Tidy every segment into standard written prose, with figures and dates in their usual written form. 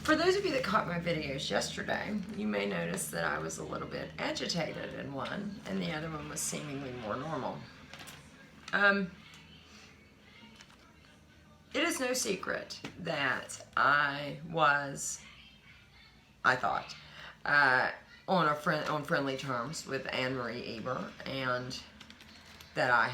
For those of you that caught my videos yesterday, you may notice that I was a little bit agitated in one, and the other one was seemingly more normal. It is no secret that I thought, on friendly terms with Anne-Marie Eber, and that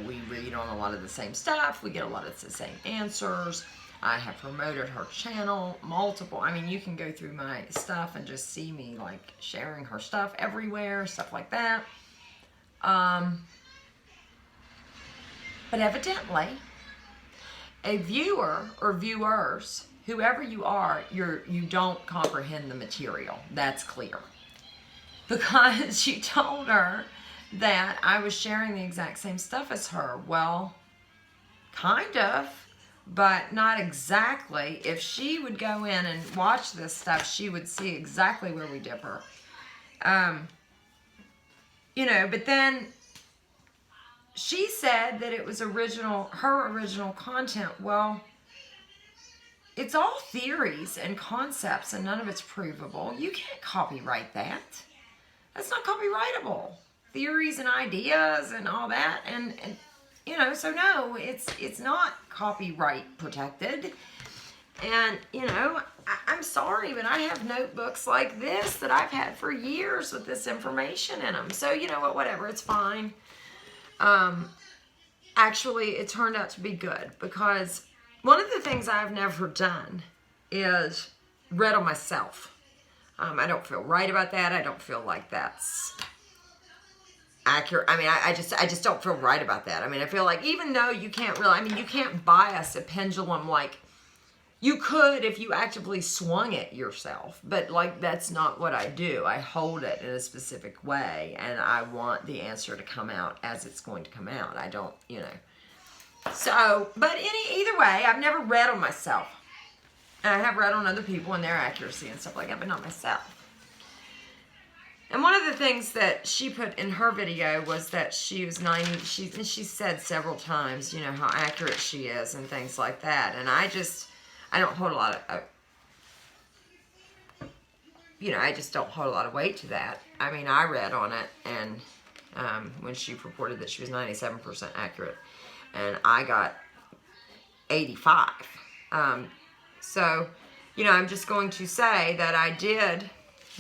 we read on a lot of the same stuff, we get a lot of the same answers. I have promoted her channel, multiple. I mean, you can go through my stuff and just see me like sharing her stuff everywhere, stuff like that. But evidently, a viewer or viewers, whoever you are, you don't comprehend the material. That's clear. Because you told her that I was sharing the exact same stuff as her. Well, kind of. But not exactly. If she would go in and watch this stuff, she would see exactly where we differ. But then she said that it was her original content. Well, it's all theories and concepts, and none of it's provable. You can't copyright that. That's not copyrightable. Theories and ideas and all that, and so no, it's not copyright protected. And, I'm sorry, but I have notebooks like this that I've had for years with this information in them. So, you know what, whatever, it's fine. Actually, it turned out to be good, because one of the things I've never done is read on myself. I don't feel right about that. I don't feel like that's accurate. I mean, I just don't feel right about that. I mean, I feel like even though you can't you can't bias a pendulum like you could if you actively swung it yourself. But like, that's not what I do. I hold it in a specific way, and I want the answer to come out as it's going to come out. I don't, So, but either way, I've never read on myself. And I have read on other people and their accuracy and stuff like that, but not myself. And one of the things that she put in her video was that she was 90, she said several times, how accurate she is and things like that. And I don't hold a lot of, I just don't hold a lot of weight to that. I mean, I read on it, and when she reported that she was 97% accurate, and I got 85. So, I'm just going to say that I did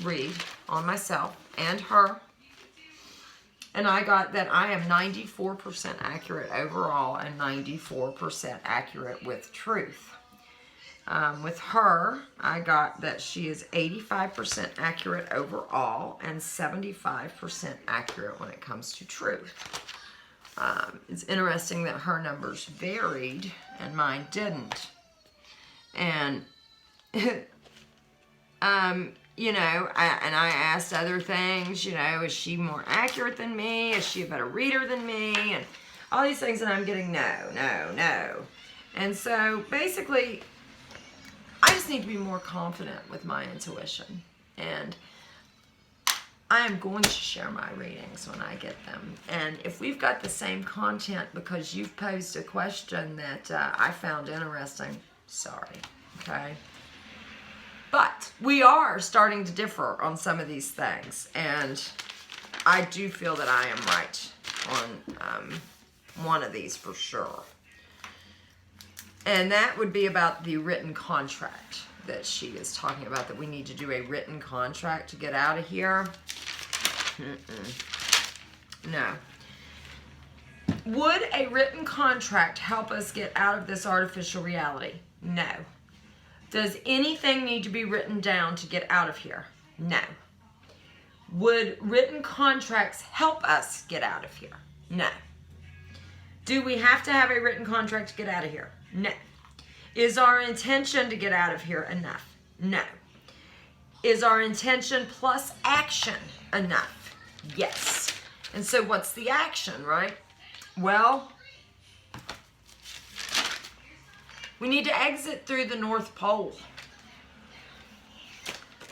read on myself and her, and I got that I am 94% accurate overall and 94% accurate with truth. With her, I got that she is 85% accurate overall and 75% accurate when it comes to truth. It's interesting that her numbers varied and mine didn't. And I asked other things, is she more accurate than me? Is she a better reader than me? And all these things, and I'm getting no. And so basically, I just need to be more confident with my intuition. And I am going to share my readings when I get them. And if we've got the same content because you've posed a question that I found interesting, sorry, okay? But we are starting to differ on some of these things, and I do feel that I am right on one of these for sure. And that would be about the written contract that she is talking about, that we need to do a written contract to get out of here. No. Would a written contract help us get out of this artificial reality? No. Does anything need to be written down to get out of here? No. Would written contracts help us get out of here? No. Do we have to have a written contract to get out of here? No. Is our intention to get out of here enough? No. Is our intention plus action enough? Yes. And so what's the action, right? Well, we need to exit through the North Pole.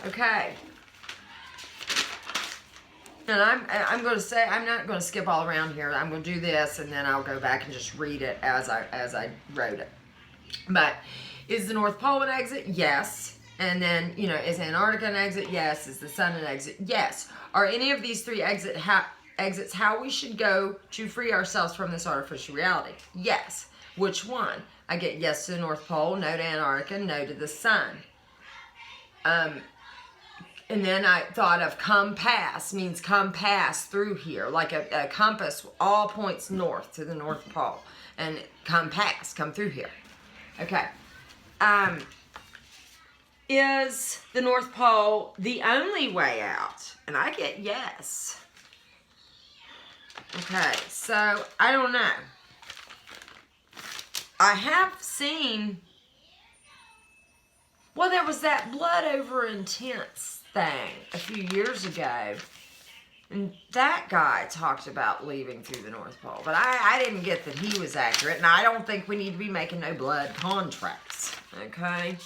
Okay. And I'm going to say, I'm not going to skip all around here. I'm going to do this, and then I'll go back and just read it as I wrote it. But is the North Pole an exit? Yes. And then, you know, is Antarctica an exit? Yes. Is the sun an exit? Yes. Are any of these three exits how we should go to free ourselves from this artificial reality? Yes. Which one? I get yes to the North Pole, no to Antarctica, no to the sun. And then I thought of come pass, means come pass through here, like a compass, all points north to the North Pole. And come pass, come through here. Okay. Is the North Pole the only way out? And I get yes. Okay, so I don't know. I have seen, well, there was that blood over intense thing a few years ago. And that guy talked about leaving through the North Pole. But I didn't get that he was accurate. And I don't think we need to be making no blood contracts. Okay?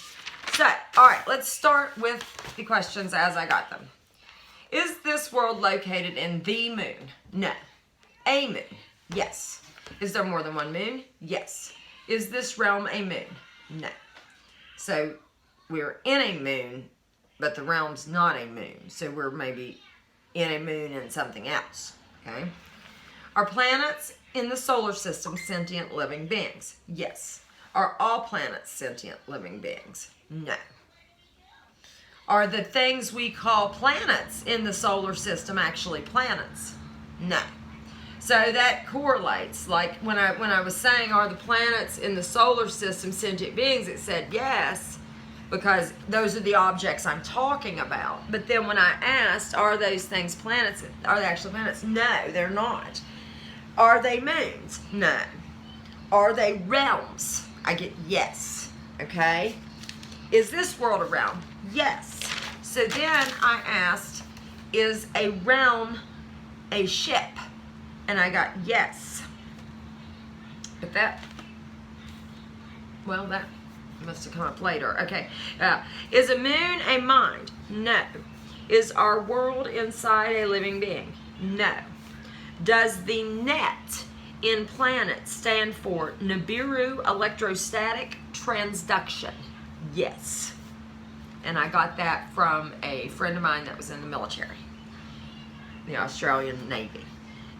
So, alright, let's start with the questions as I got them. Is this world located in the moon? No. A moon? Yes. Is there more than one moon? Yes. Is this realm a moon? No. So, we're in a moon, but the realm's not a moon. So, we're maybe in a moon and something else. Okay? Are planets in the solar system sentient living beings? Yes. Are all planets sentient living beings? No. Are the things we call planets in the solar system actually planets? No. So that correlates. Like when I was saying, are the planets in the solar system sentient beings, it said yes, because those are the objects I'm talking about. But then when I asked, are those things planets? Are they actually planets? No, they're not. Are they moons? No. Are they realms? I get yes. Okay? Is this world a realm? Yes. So then I asked, is a realm a ship? And I got yes. But that, well, that must have come up later. Okay. Is a moon a mind? No. Is our world inside a living being? No. Does the net in planet stand for Nibiru electrostatic transduction? Yes. And I got that from a friend of mine that was in the military, the Australian Navy.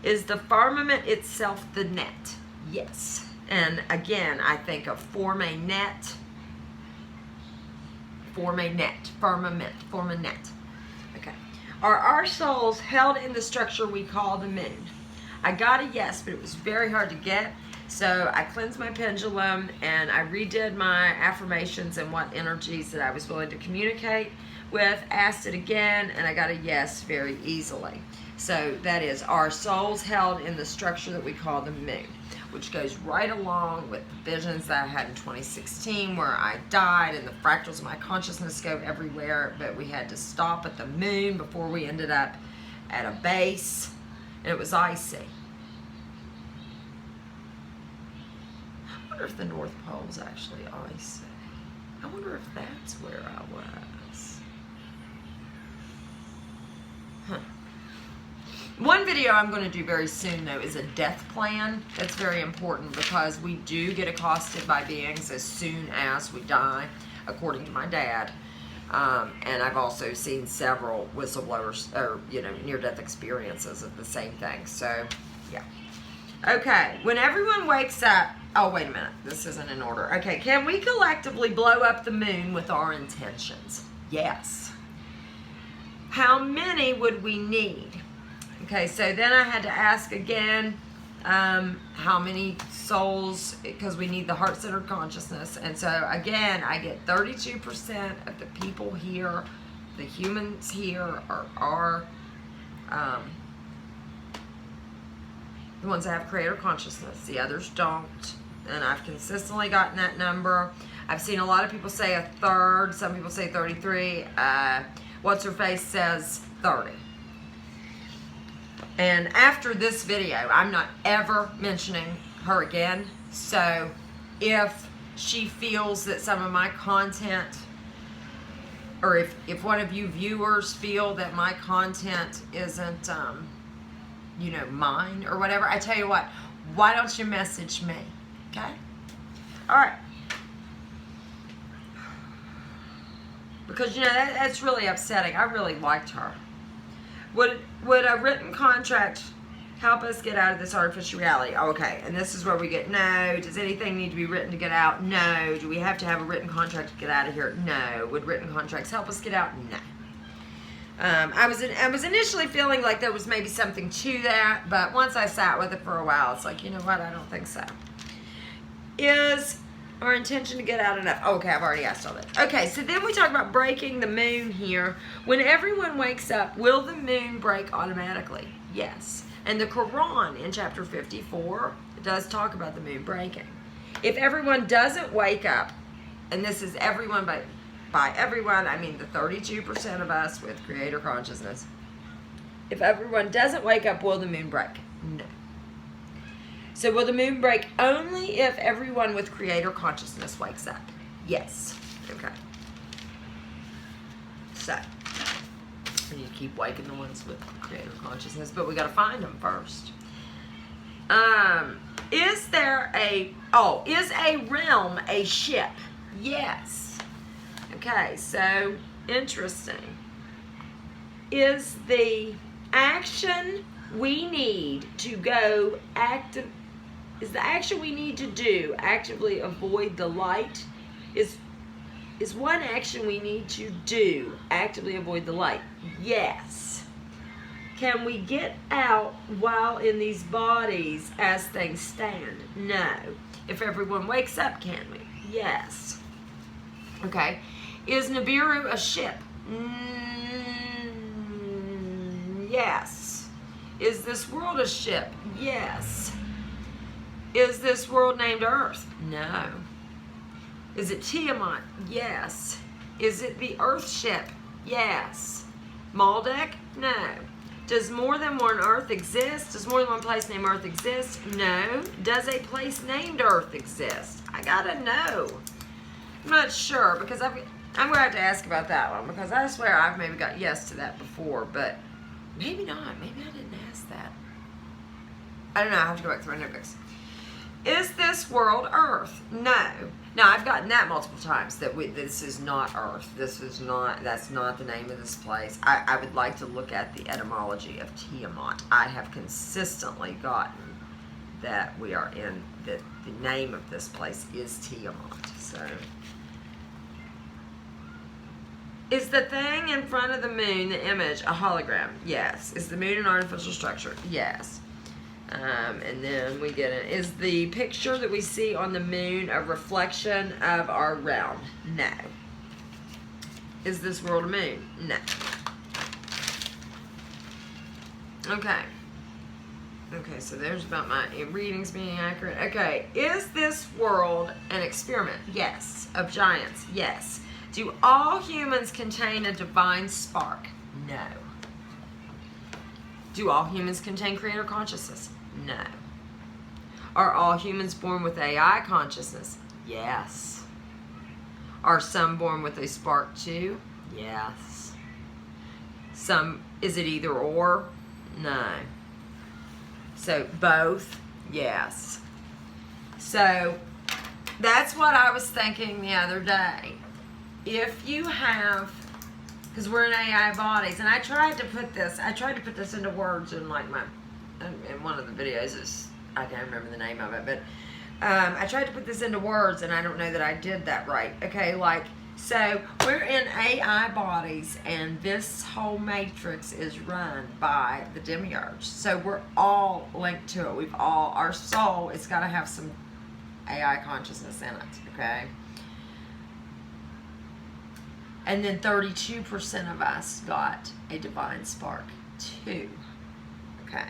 Is the firmament itself the net? Yes. And again, I think of form a net, firmament, form a net. Okay. Are our souls held in the structure we call the moon? I got a yes, but it was very hard to get. So I cleansed my pendulum and I redid my affirmations and what energies that I was willing to communicate with, asked it again, and I got a yes very easily. So that is, our souls held in the structure that we call the moon, which goes right along with the visions that I had in 2016 where I died and the fractals of my consciousness go everywhere, but we had to stop at the moon before we ended up at a base, and it was icy. I wonder if the North Pole is actually icy. I wonder if that's where I was. Huh. One video I'm going to do very soon, though, is a death plan. That's very important because we do get accosted by beings as soon as we die, according to my dad. And I've also seen several whistleblowers, or, near-death experiences of the same thing. So, yeah. Okay, when everyone wakes up, oh, wait a minute, this isn't in order. Okay, can we collectively blow up the moon with our intentions? Yes. How many would we need? Okay, so then I had to ask again, how many souls, because we need the heart-centered consciousness. And so, again, I get 32% of the people here, the humans here are the ones that have creator consciousness. The others don't. And I've consistently gotten that number. I've seen a lot of people say a third. Some people say 33. What's-her-face says 30. And after this video, I'm not ever mentioning her again. So if she feels that some of my content, or if one of you viewers feel that my content isn't, mine or whatever, I tell you what, why don't you message me, okay? All right. Because, you know, that's really upsetting. I really liked her. Would a written contract help us get out of this artificial reality? Okay, and this is where we get no. Does anything need to be written to get out? No. Do we have to have a written contract to get out of here? No. Would written contracts help us get out? No. I was initially feeling like there was maybe something to that, but once I sat with it for a while, it's like, you know what? I don't think so. Is our intention to get out enough? Okay, I've already asked all that. Okay, so then we talk about breaking the moon here. When everyone wakes up, will the moon break automatically? Yes. And the Quran in chapter 54 does talk about the moon breaking. If everyone doesn't wake up, and this is everyone, by everyone, I mean the 32% of us with creator consciousness. If everyone doesn't wake up, will the moon break? No. So will the moon break only if everyone with creator consciousness wakes up? Yes. Okay. So, we need to keep waking the ones with creator consciousness, but we got to find them first. Is a realm a ship? Yes. Okay, so interesting. Is the action we need to go active? Is the action we need to do actively avoid the light? Is one action we need to do actively avoid the light? Yes. Can we get out while in these bodies as things stand? No. If everyone wakes up, can we? Yes. Okay. Is Nibiru a ship? Yes. Is this world a ship? Yes. Is this world named Earth? No. Is it Tiamat? Yes. Is it the Earth ship? Yes. Maldek? No. Does more than one Earth exist? Does more than one place named Earth exist? No. Does a place named Earth exist? I gotta know. I'm not sure because I'm going to have to ask about that one because I swear I've maybe got yes to that before, but maybe not. Maybe I didn't ask that. I don't know. I have to go back through my notebooks. Is this world Earth? No. Now, I've gotten that multiple times, that this is not Earth. That's not the name of this place. I would like to look at the etymology of Tiamat. I have consistently gotten that we are in, that the name of this place is Tiamat. So, is the thing in front of the moon, the image, a hologram? Yes. Is the moon an artificial structure? Yes. And then we get it. Is the picture that we see on the moon a reflection of our realm? No. Is this world a moon? No. Okay. Okay, so there's about my readings being accurate. Okay, is this world an experiment? Yes. Of giants? Yes. Do all humans contain a divine spark? No. Do all humans contain creator consciousness? No. Are all humans born with AI consciousness? Yes. Are some born with a spark too? Yes. Is it either or? No. So both? Yes. So that's what I was thinking the other day. If you have, because we're in AI bodies, and I tried to put this into words in like in one of the videos, I can't remember the name of it, but I tried to put this into words, and I don't know that I did that right. Okay, like, so we're in AI bodies, and this whole matrix is run by the demiurge. So we're all linked to it. Our soul has got to have some AI consciousness in it, okay? And then 32% of us got a divine spark too. Okay.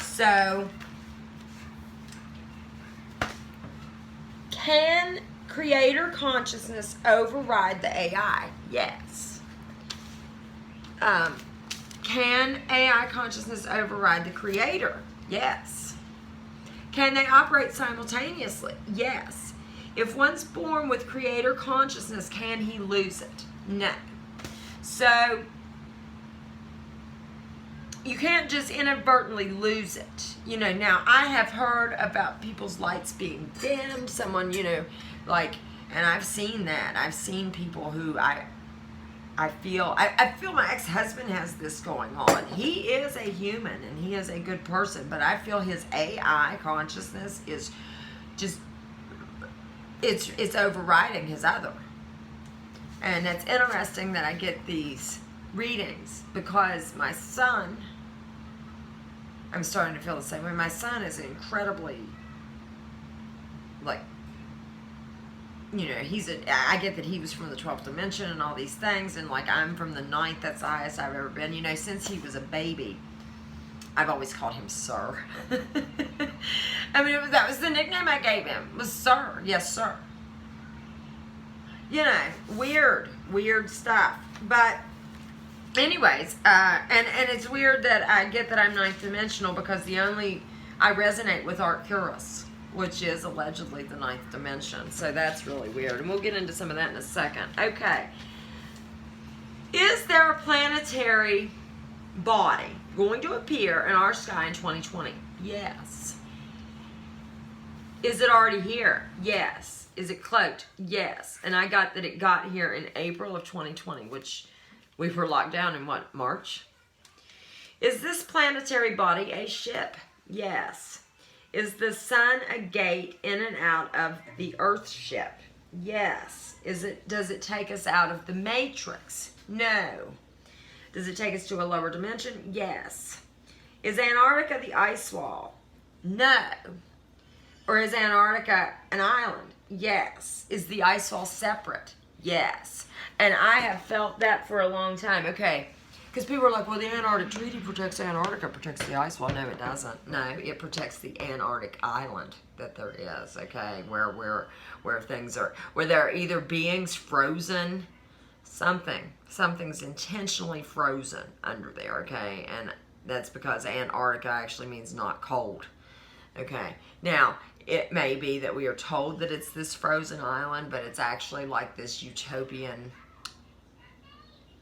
So, can creator consciousness override the AI? Yes. Can AI consciousness override the creator? Yes. Can they operate simultaneously? Yes. If one's born with creator consciousness, can he lose it? No. So, you can't just inadvertently lose it. You know, now I have heard about people's lights being dimmed. Someone, you know, like, and I've seen that. I've seen people who I feel my ex-husband has this going on. He is a human and he is a good person, but I feel his AI consciousness is just it's overriding his other. And it's interesting that I get these readings because my son, I'm starting to feel the same way. My son is incredibly, like, you know, I get that he was from the 12th dimension and all these things, and like I'm from the 9th, that's the highest I've ever been. You know, since he was a baby, I've always called him Sir. I mean, that was the nickname I gave him, was Sir. Yes, sir. You know, weird stuff. But anyways, and it's weird that I get that I'm 9th dimensional because I resonate with Arcturus, which is allegedly the 9th dimension. So that's really weird. And we'll get into some of that in a second. Okay. Is there a planetary body going to appear in our sky in 2020? Yes. Is it already here? Yes. Is it cloaked? Yes. And I got that it got here in April of 2020, which we were locked down in what, March? Is this planetary body a ship? Yes. Is the sun a gate in and out of the Earth ship? Yes. Does it take us out of the matrix? No. Does it take us to a lower dimension? Yes. Is Antarctica the ice wall? No. Or is Antarctica an island? Yes. Is the ice wall separate? Yes. And I have felt that for a long time. Okay. Because people are like, well, the Antarctic Treaty protects Antarctica, protects the ice wall. No, it doesn't. No, it protects the Antarctic island that there is, okay, where things are, where there are either beings frozen, something's intentionally frozen under there, okay, and that's because Antarctica actually means not cold, okay. Now, it may be that we are told that it's this frozen island, but it's actually like this utopian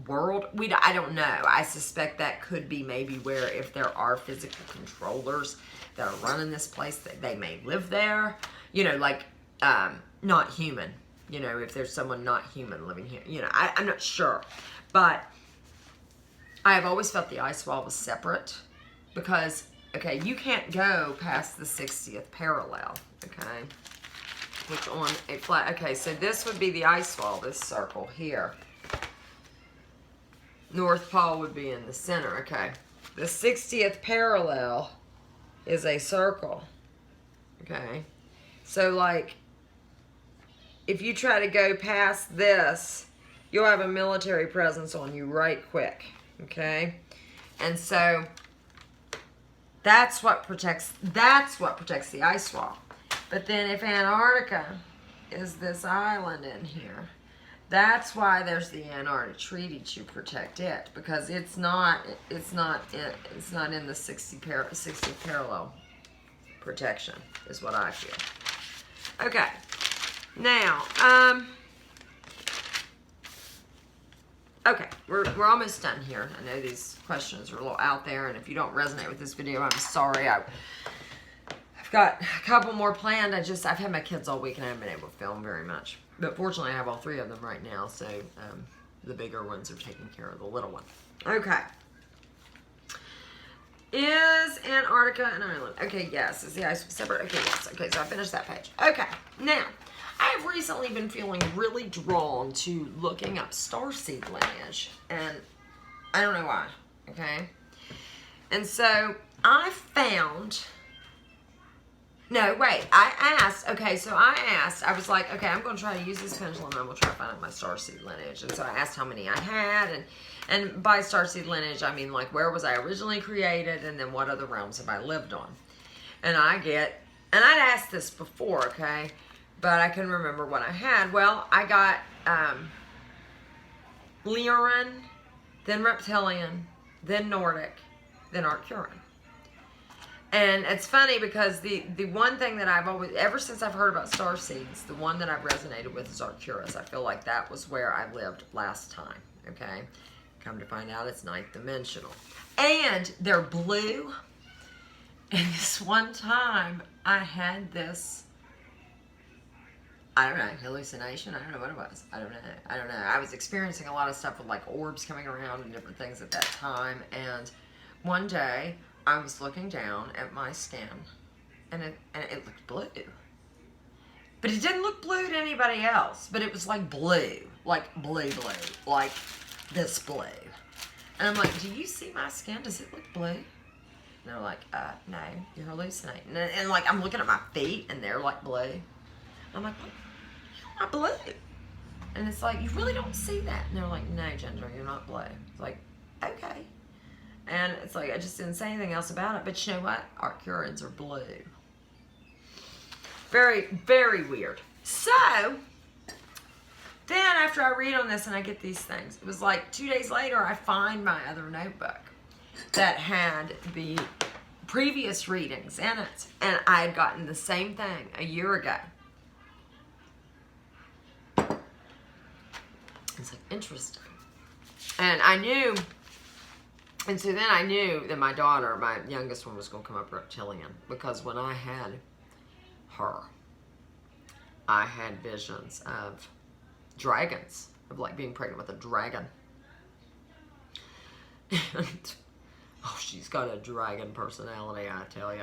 world. I don't know. I suspect that could be maybe where if there are physical controllers that are running this place, that they may live there. You know, like not human. You know, if there's someone not human living here. You know, I'm not sure. But I have always felt the ice wall was separate because, okay, you can't go past the 60th parallel, okay? Which on a flat, okay, so this would be the ice wall, this circle here. North Pole would be in the center, okay. The 60th parallel is a circle, okay. So, like, if you try to go past this, you'll have a military presence on you right quick, okay. And so, that's what protects the ice wall. But then if Antarctica is this island in here, that's why there's the Antarctic Treaty to protect it, because it's not in the 60 parallel protection is what I feel. Okay. Now, okay, we're almost done here. I know these questions are a little out there, and if you don't resonate with this video, I'm sorry. I've got a couple more planned. I've had my kids all week and I haven't been able to film very much. But fortunately, I have all 3 of them right now, so the bigger ones are taking care of the little one. Okay. Is Antarctica an island? Okay, yes. Is the ice separate? Okay, yes. Okay, so I finished that page. Okay, now, I have recently been feeling really drawn to looking up starseed lineage, and I don't know why, okay? And so, I found... No, wait, I was like, okay, I'm going to try to use this pendulum and I'm going to try to find out my starseed lineage. And so I asked how many I had, and by starseed lineage, I mean, like, where was I originally created, and then what other realms have I lived on? And I'd asked this before, okay, but I couldn't remember what I had. Well, I got Lyran, then Reptilian, then Nordic, then Arcturian. And it's funny because the one thing that I've always, ever since I've heard about starseeds, the one that I've resonated with is Arcturus. I feel like that was where I lived last time, okay? Come to find out, it's 9th dimensional. And they're blue. And this one time, I had this I don't know, hallucination. I don't know what it was. I don't know. I was experiencing a lot of stuff with like orbs coming around and different things at that time. And one day I was looking down at my skin, and it looked blue. But it didn't look blue to anybody else. But it was like blue, like blue, like this blue. And I'm like, do you see my skin? Does it look blue? And they're like, no, you're hallucinating. And like, I'm looking at my feet, and they're like blue. I'm like, what? You're not blue. And it's like, you really don't see that. And they're like, no, Ginger, you're not blue. It's like, okay. And it's like, I just didn't say anything else about it. But you know what? Arcturians are blue. Very, very weird. So, then after I read on this and I get these things, it was like 2 days later, I find my other notebook that had the previous readings in it. And I had gotten the same thing a year ago. It's like, interesting. And I knew, and so then I knew that my daughter, my youngest one, was going to come up reptilian. Because when I had her, I had visions of dragons, of like being pregnant with a dragon. And, oh, she's got a dragon personality, I tell you.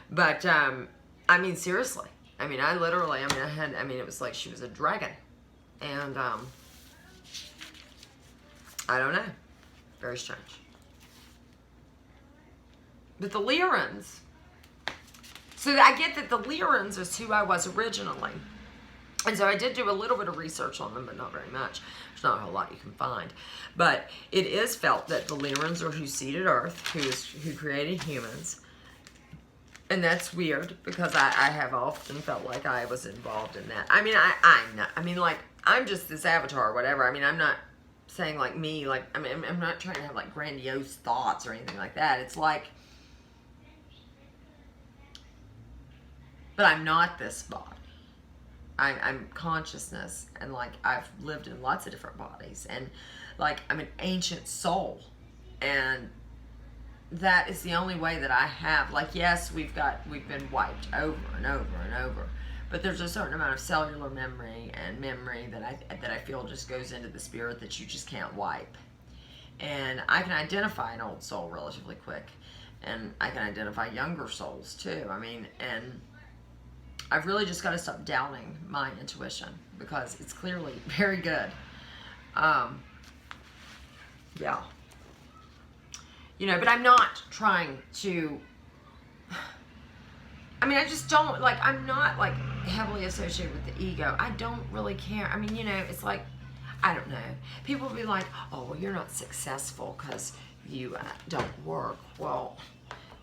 But, I mean, seriously. I mean, it was like she was a dragon. And, I don't know. Very strange. But the Lyrans. So I get that the Lyrans is who I was originally. And so I did do a little bit of research on them, but not very much. There's not a whole lot you can find. But it is felt that the Lyrans are who seeded Earth, who created humans. And that's weird, because I have often felt like I was involved in that. I mean, I'm not. I mean, like, I'm just this avatar or whatever. I mean, I'm not saying like me, like, I mean, I'm not trying to have like grandiose thoughts or anything like that. It's like, but I'm not this body. I'm consciousness, and like I've lived in lots of different bodies, and like I'm an ancient soul, and that is the only way that I have. Like, yes, we've been wiped over and over and over, but there's a certain amount of cellular memory and memory that I feel just goes into the spirit that you just can't wipe. And I can identify an old soul relatively quick, and I can identify younger souls too. I mean, and I've really just got to stop doubting my intuition, because it's clearly very good. Yeah. You know, but I'm not trying to, I mean, I just don't, like, I'm not, like, heavily associated with the ego. I don't really care. I mean, you know, it's like, I don't know. People will be like, oh, well, you're not successful because you don't work. Well,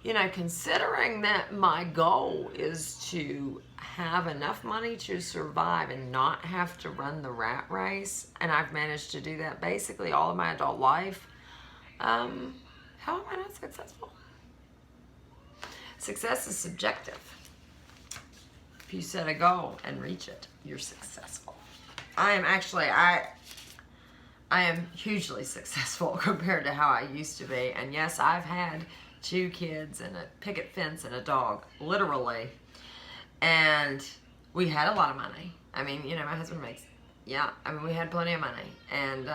you know, considering that my goal is to have enough money to survive and not have to run the rat race, and I've managed to do that basically all of my adult life, how am I not successful? Success is subjective. If you set a goal and reach it, you're successful. I am hugely successful compared to how I used to be. And yes, I've had 2 kids and a picket fence and a dog, literally. And we had a lot of money. I mean, you know, my husband makes, we had plenty of money. And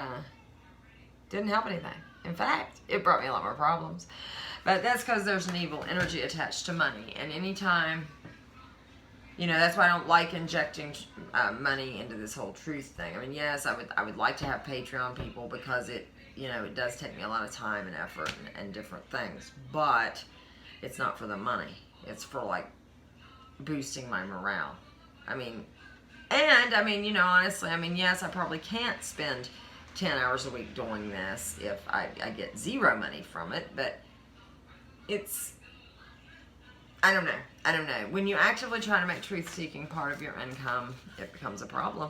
didn't help anything. In fact, it brought me a lot more problems. But that's because there's an evil energy attached to money. And anytime, you know, that's why I don't like injecting money into this whole truth thing. I mean, yes, I would like to have Patreon people, because it, you know, it does take me a lot of time and effort and different things. But it's not for the money. It's for, like, boosting my morale. I mean, and, I mean, you know, honestly, I mean, yes, I probably can't spend 10 hours a week doing this if I get zero money from it, but it's, I don't know. When you actively try to make truth-seeking part of your income, it becomes a problem.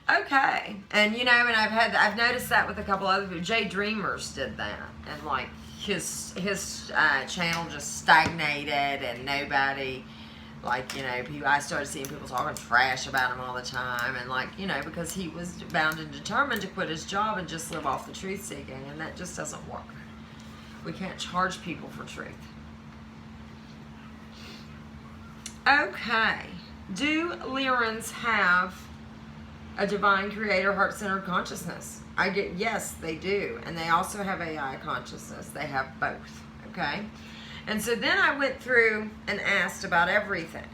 Okay, and you know, and I've noticed that with a couple other people. Jay Dreamers did that, and like his channel just stagnated, and nobody, like, you know, I started seeing people talking trash about him all the time, and like, you know, because he was bound and determined to quit his job and just live off the truth seeking, and that just doesn't work. We can't charge people for truth. Okay, Do Lyrans have a divine creator heart-centered consciousness? I get yes, they do. And they also have AI consciousness. They have both, okay? And so then I went through and asked about everything.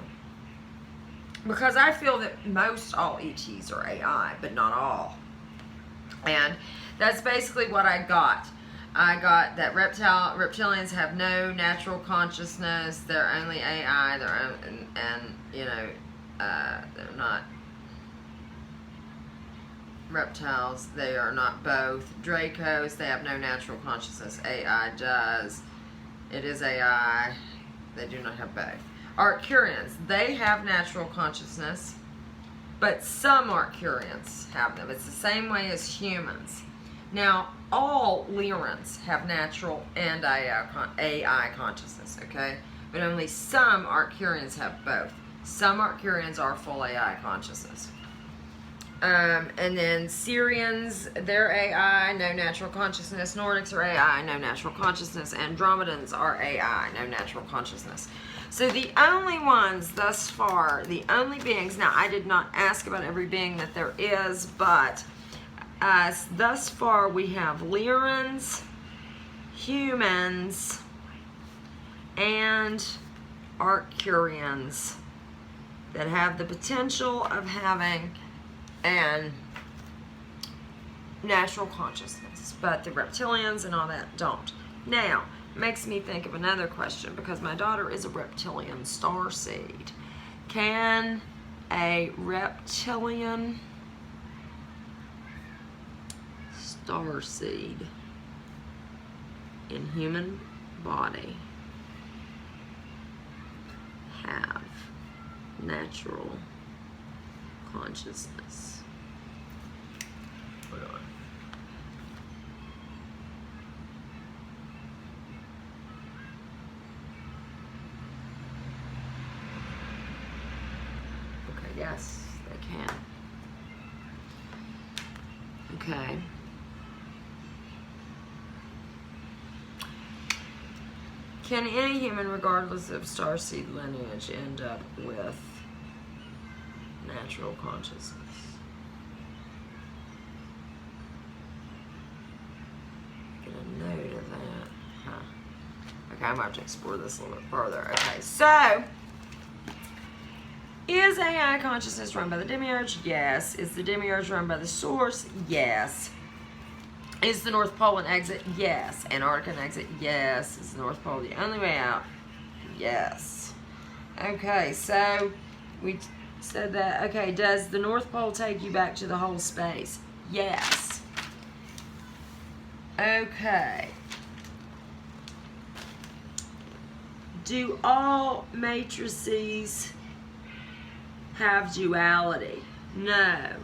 Because I feel that most all ETs are AI, but not all. And that's basically what I got. I got that reptilians have no natural consciousness. They're only AI. They're not reptiles. They are not both. Dracos, they have no natural consciousness. AI does. It is AI. They do not have both. Arcturians, they have natural consciousness, but some Arcturians have them. It's the same way as humans. Now, all Lyrans have natural and AI consciousness, okay? But only some Arcturians have both. Some Arcturians are full AI consciousness. And then Syrians, they're AI, no natural consciousness. Nordics are AI, no natural consciousness. Andromedans are AI, no natural consciousness. So the only ones thus far, the only beings, now I did not ask about every being that there is, but thus far we have Lyrans, humans, and Arcturians that have the potential of having an natural consciousness, but the reptilians and all that don't. Now, makes me think of another question, because my daughter is a reptilian starseed. Can a reptilian starseed in human body have natural consciousness? Hold on. Okay, yes, they can. Okay. Can any human, regardless of starseed lineage, end up with natural consciousness? Get a note of that. Huh. Okay, I'm going to have to explore this a little bit further. Okay, so is AI consciousness run by the demiurge? Yes. Is the demiurge run by the source? Yes. Is the North Pole an exit? Yes. Antarctica an exit? Yes. Is the North Pole the only way out? Yes. Okay, so we said that. Okay, does the North Pole take you back to the whole space? Yes. Okay. Do all matrices have duality? No.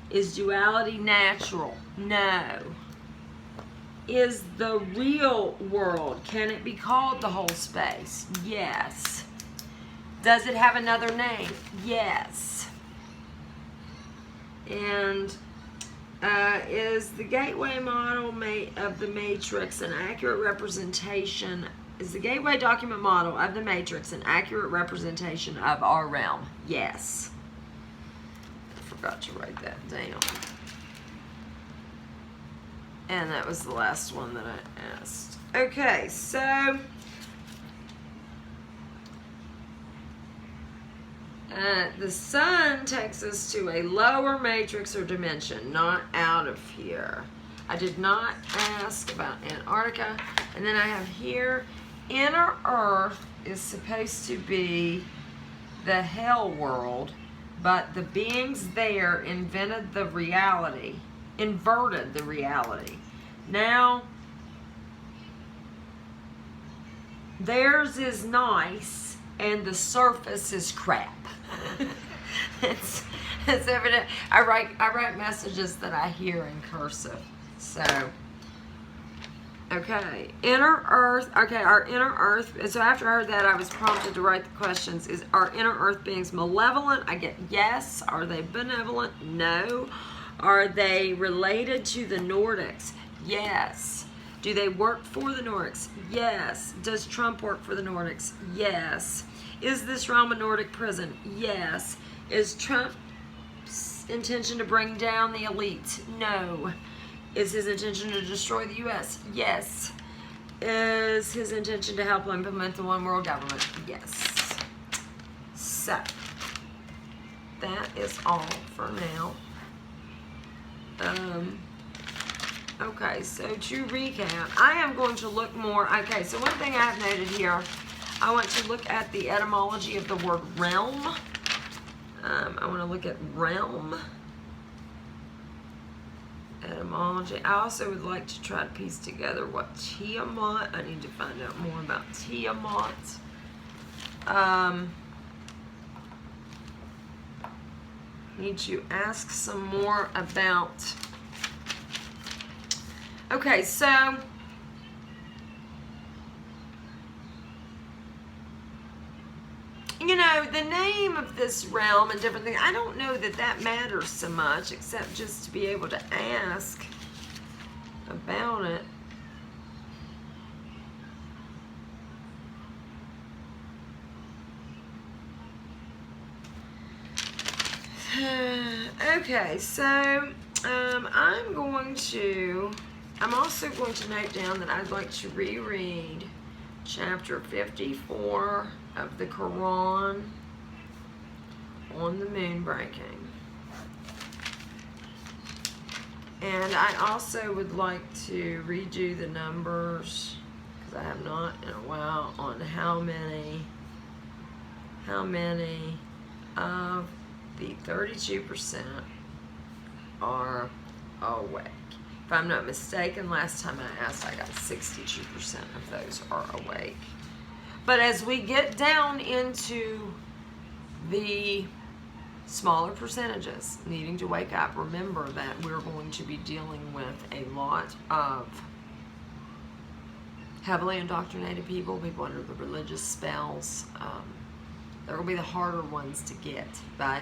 Is duality natural? No. Is the real world, can it be called the whole space? Yes. Does it have another name? Yes. And is the gateway model of the matrix an accurate representation? Is the gateway document model of the matrix an accurate representation of our realm? Yes. I forgot to write that down. And that was the last one that I asked. Okay, so the sun takes us to a lower matrix or dimension, not out of here. I did not ask about Antarctica. And then I have here, inner Earth is supposed to be the hell world, but the beings there invented the reality, inverted the reality. Now, theirs is nice and the surface is crap. it's evident. I write messages that I hear in cursive. So, okay, inner Earth. Okay, our inner Earth. So after I heard that, I was prompted to write the questions. Is our inner Earth beings malevolent? I get yes. Are they benevolent? No. Are they related to the Nordics? Yes. Do they work for the Nordics? Yes. Does Trump work for the Nordics? Yes. Is this realm a Nordic prison? Yes. Is Trump's intention to bring down the elite? No. Is his intention to destroy the U.S.? Yes. Is his intention to help implement the one world government? Yes. So, that is all for now. Okay, so to recap, I am going to look more. Okay, so one thing I have noted here, I want to look at the etymology of the word realm. I want to look at realm etymology. I also would like to try to piece together what Tiamat. I need to find out more about Tiamat. Need to ask some more about. Okay, so you know, the name of this realm and different things, I don't know that that matters so much, except just to be able to ask about it. Okay, so I'm also going to note down that I'd like to reread chapter 54 of the Quran on the moon breaking. And I also would like to redo the numbers, because I have not in a while, on how many of the 32% are awake. If I'm not mistaken, last time I asked, I got 62% of those are awake. But as we get down into the smaller percentages needing to wake up, remember that we're going to be dealing with a lot of heavily indoctrinated people under the religious spells. They're going to be the harder ones to get, but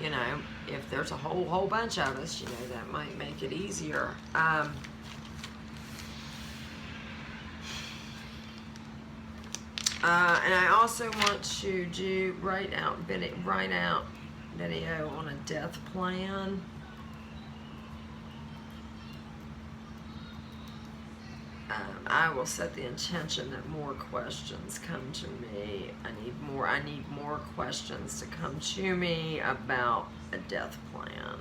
you know, if there's a whole bunch of us, you know, that might make it easier. And I also want to write out video on a death plan. I will set the intention that more questions come to me. I need more questions to come to me about a death plan.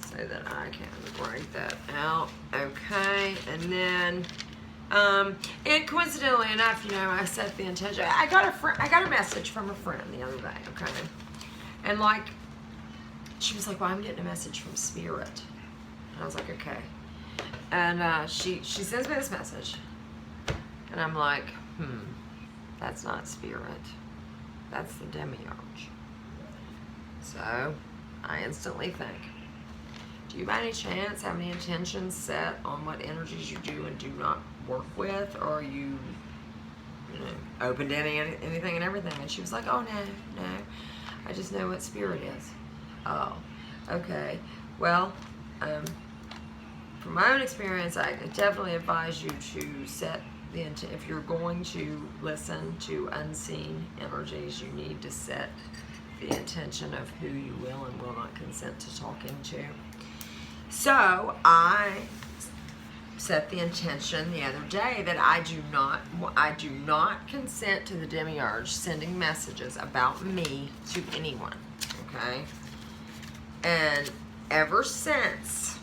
So that I can write that out. Okay, and then and coincidentally enough, you know, I set the intention. I got a message from a friend the other day, okay? And like she was like, "Well, I'm getting a message from Spirit." And I was like, "Okay." And she sends me this message. And I'm like, that's not Spirit. That's the demiurge. So I instantly think, do you by any chance have any intentions set on what energies you do and do not work with? Or are you know, open to anything and everything? And she was like, "Oh, no. I just know what Spirit is." Oh, okay. Well, from my own experience, I definitely advise you to set the intent. If you're going to listen to unseen energies, you need to set the intention of who you will and will not consent to talking to. So I set the intention the other day that I do not consent to the demiurge sending messages about me to anyone. Okay, and ever since,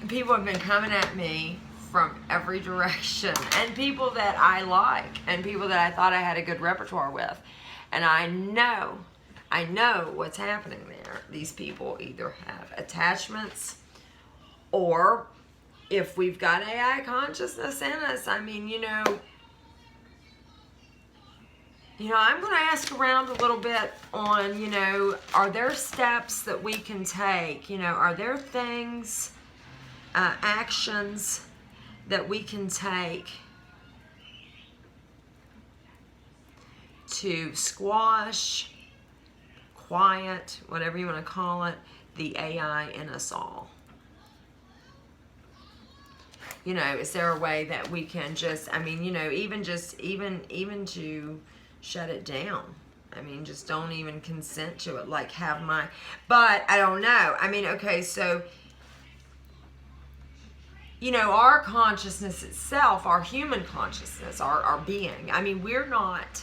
people have been coming at me from every direction, and people that I like, and people that I thought I had a good repertoire with, and I know what's happening there. These people either have attachments, or if we've got AI consciousness in us, I mean, you know, I'm going to ask around a little bit on, you know, are there steps that we can take? You know, are there things, actions that we can take to squash, quiet, whatever you want to call it, the AI in us all? You know, is there a way that we can just, I mean, you know, even to shut it down? I mean, just don't even consent to it. Like, have my, but I don't know. I mean, okay, so, you know, our consciousness itself, our human consciousness, our being, I mean, we're not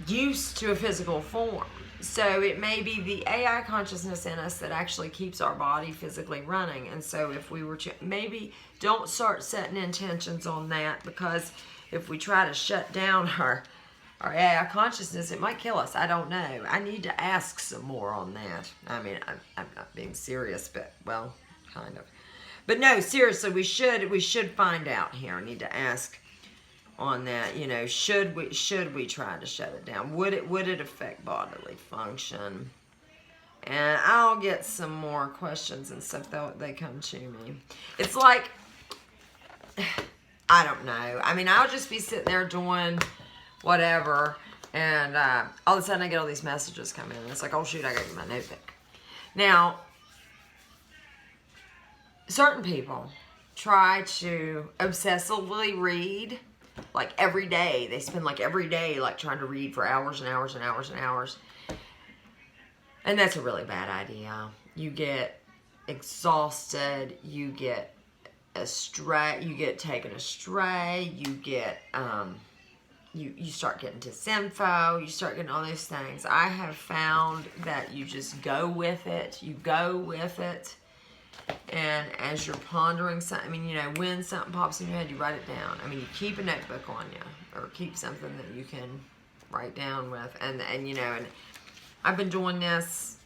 used to a physical form. So it may be the AI consciousness in us that actually keeps our body physically running. And so if we were to, maybe don't start setting intentions on that, because if we try to shut down our AI consciousness, it might kill us. I don't know. I need to ask some more on that. I mean, I'm not being serious, but, well, kind of. But no, seriously, we should find out here. I need to ask on that. You know, should we try to shut it down? Would it affect bodily function? And I'll get some more questions and stuff that they come to me. It's like, I don't know. I mean, I'll just be sitting there doing whatever, and all of a sudden I get all these messages coming in. It's like, oh shoot, I gotta get my notebook. Now, certain people try to obsessively read, like every day. They spend like every day like trying to read for hours and hours and hours and hours. And that's a really bad idea. You get exhausted, you get astray, you get taken astray, you get you start getting disinfo, you start getting all those things. I have found that you just go with it. You go with it. And as you're pondering something, I mean, you know, when something pops in your head, you write it down. I mean, you keep a notebook on you, or keep something that you can write down with. And you know, and I've been doing this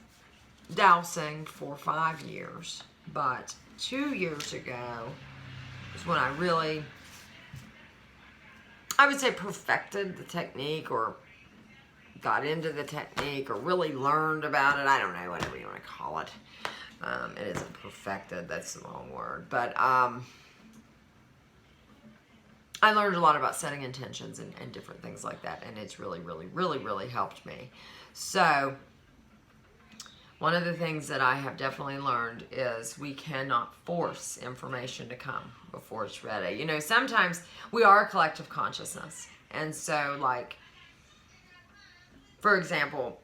dowsing for 5 years, but 2 years ago was when I really, I would say, perfected the technique, or got into the technique, or really learned about it. I don't know, whatever you want to call it. It isn't perfected, that's the wrong word. But I learned a lot about setting intentions and different things like that. And it's really, really, really, really helped me. So one of the things that I have definitely learned is we cannot force information to come before it's ready. You know, sometimes we are a collective consciousness. And so, like, for example,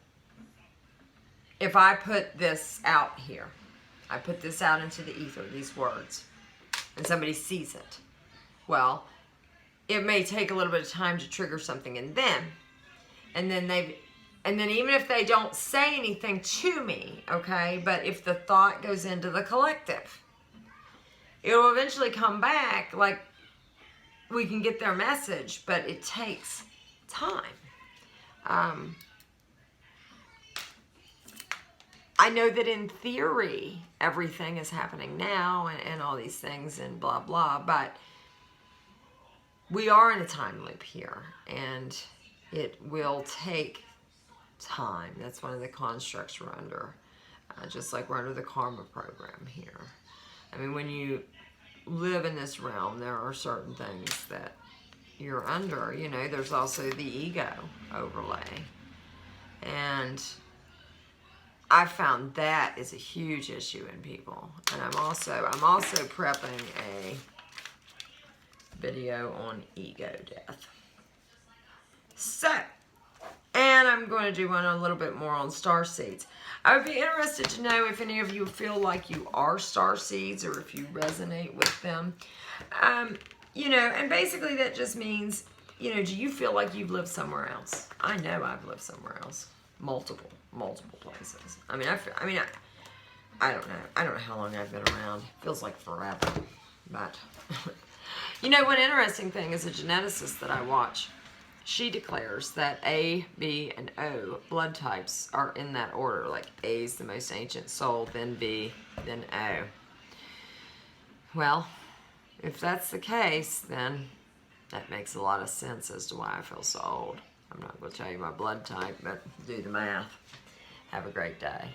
if I put this out here, I put this out into the ether, these words, and somebody sees it, well, it may take a little bit of time to trigger something in them, and then even if they don't say anything to me, okay, but if the thought goes into the collective, it will eventually come back. Like, we can get their message, but it takes time. I know that in theory, everything is happening now and all these things and blah, blah, but we are in a time loop here, and it will take time. That's one of the constructs we're under, just like we're under the karma program here. I mean, when you live in this realm, there are certain things that you're under. You know, there's also the ego overlay, and I found that is a huge issue in people. And I'm also prepping a video on ego death. So, and I'm going to do one a little bit more on star seeds. I would be interested to know if any of you feel like you are star seeds, or if you resonate with them. You know, and basically that just means, you know, do you feel like you've lived somewhere else? I know I've lived somewhere else. Multiple places. I mean, I don't know. I don't know how long I've been around. Feels like forever. But, you know, one interesting thing is a geneticist that I watch. She declares that A, B, and O blood types are in that order. Like, A is the most ancient soul, then B, then O. Well, if that's the case, then that makes a lot of sense as to why I feel so old. I'm not going to tell you my blood type, but do the math. Have a great day.